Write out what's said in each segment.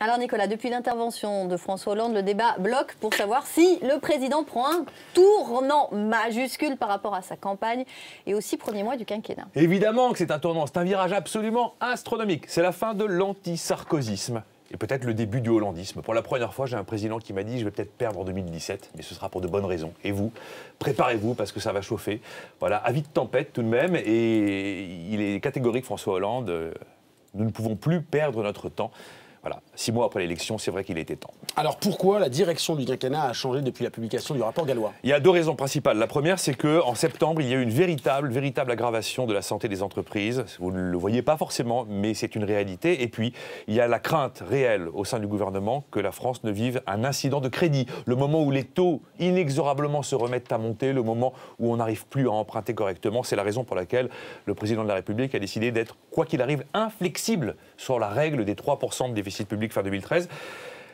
Alors Nicolas, depuis l'intervention de François Hollande, le débat bloque pour savoir si le président prend un tournant majuscule par rapport à sa campagne et aussi premier mois du quinquennat. Évidemment que c'est un tournant, c'est un virage absolument astronomique. C'est la fin de l'anti-sarkozysme. Et peut-être le début du hollandisme. Pour la première fois, j'ai un président qui m'a dit « je vais peut-être perdre en 2017, mais ce sera pour de bonnes raisons. Et vous, préparez-vous parce que ça va chauffer. » Voilà, avis de tempête tout de même. Et il est catégorique, François Hollande. Nous ne pouvons plus perdre notre temps. Voilà, 6 mois après l'élection, c'est vrai qu'il était temps. Alors pourquoi la direction du quinquennat a changé depuis la publication du rapport Gallois? Il y a 2 raisons principales. La première, c'est qu'en septembre, il y a eu une véritable aggravation de la santé des entreprises. Vous ne le voyez pas forcément, mais c'est une réalité. Et puis, il y a la crainte réelle au sein du gouvernement que la France ne vive un incident de crédit. Le moment où les taux inexorablement se remettent à monter, le moment où on n'arrive plus à emprunter correctement. C'est la raison pour laquelle le président de la République a décidé d'être, quoi qu'il arrive, inflexible sur la règle des 3% de déficit public fin 2013.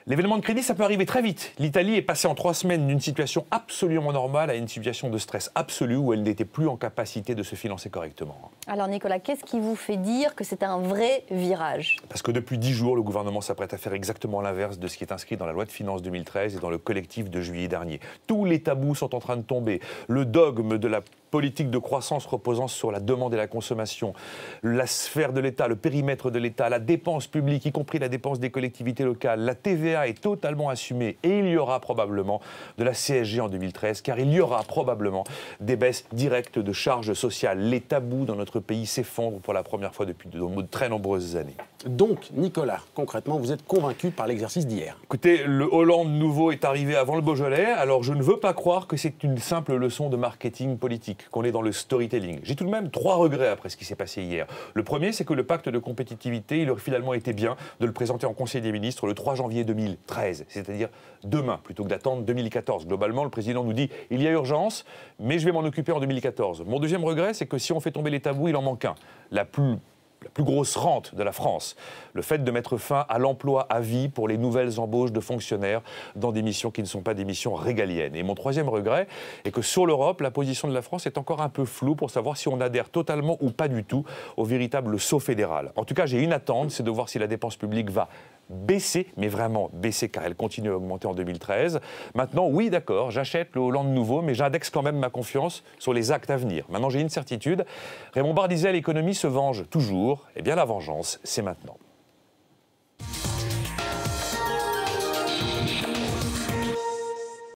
L'événement de crédit, ça peut arriver très vite. L'Italie est passée en 3 semaines d'une situation absolument normale à une situation de stress absolu où elle n'était plus en capacité de se financer correctement. Alors Nicolas, qu'est-ce qui vous fait dire que c'est un vrai virage? Parce que depuis 10 jours, le gouvernement s'apprête à faire exactement l'inverse de ce qui est inscrit dans la loi de finances 2013 et dans le collectif de juillet dernier. Tous les tabous sont en train de tomber. Le dogme de la politique de croissance reposant sur la demande et la consommation, la sphère de l'État, le périmètre de l'État, la dépense publique, y compris la dépense des collectivités locales, la TVA est totalement assumée et il y aura probablement de la CSG en 2013 car il y aura probablement des baisses directes de charges sociales. Les tabous dans notre pays s'effondrent pour la première fois depuis de très nombreuses années. Donc, Nicolas, concrètement, vous êtes convaincu par l'exercice d'hier? Écoutez, le Hollande nouveau est arrivé avant le Beaujolais, alors je ne veux pas croire que c'est une simple leçon de marketing politique, qu'on est dans le storytelling. J'ai tout de même 3 regrets après ce qui s'est passé hier. Le premier, c'est que le pacte de compétitivité, il aurait finalement été bien de le présenter en Conseil des ministres le 3 janvier 2013, c'est-à-dire demain, plutôt que d'attendre 2014. Globalement, le président nous dit « il y a urgence, mais je vais m'en occuper en 2014 ». Mon deuxième regret, c'est que si on fait tomber les tabous, il en manque un. La plus grosse rente de la France, le fait de mettre fin à l'emploi à vie pour les nouvelles embauches de fonctionnaires dans des missions qui ne sont pas des missions régaliennes. Et mon troisième regret est que sur l'Europe, la position de la France est encore un peu floue pour savoir si on adhère totalement ou pas du tout au véritable saut fédéral. En tout cas, j'ai une attente, c'est de voir si la dépense publique va baisser, mais vraiment baisser car elle continue à augmenter en 2013. Maintenant, oui, d'accord, j'achète le Hollande nouveau, mais j'indexe quand même ma confiance sur les actes à venir. Maintenant, j'ai une certitude. Raymond Barre disait « l'économie se venge toujours ». Eh bien, la vengeance, c'est maintenant.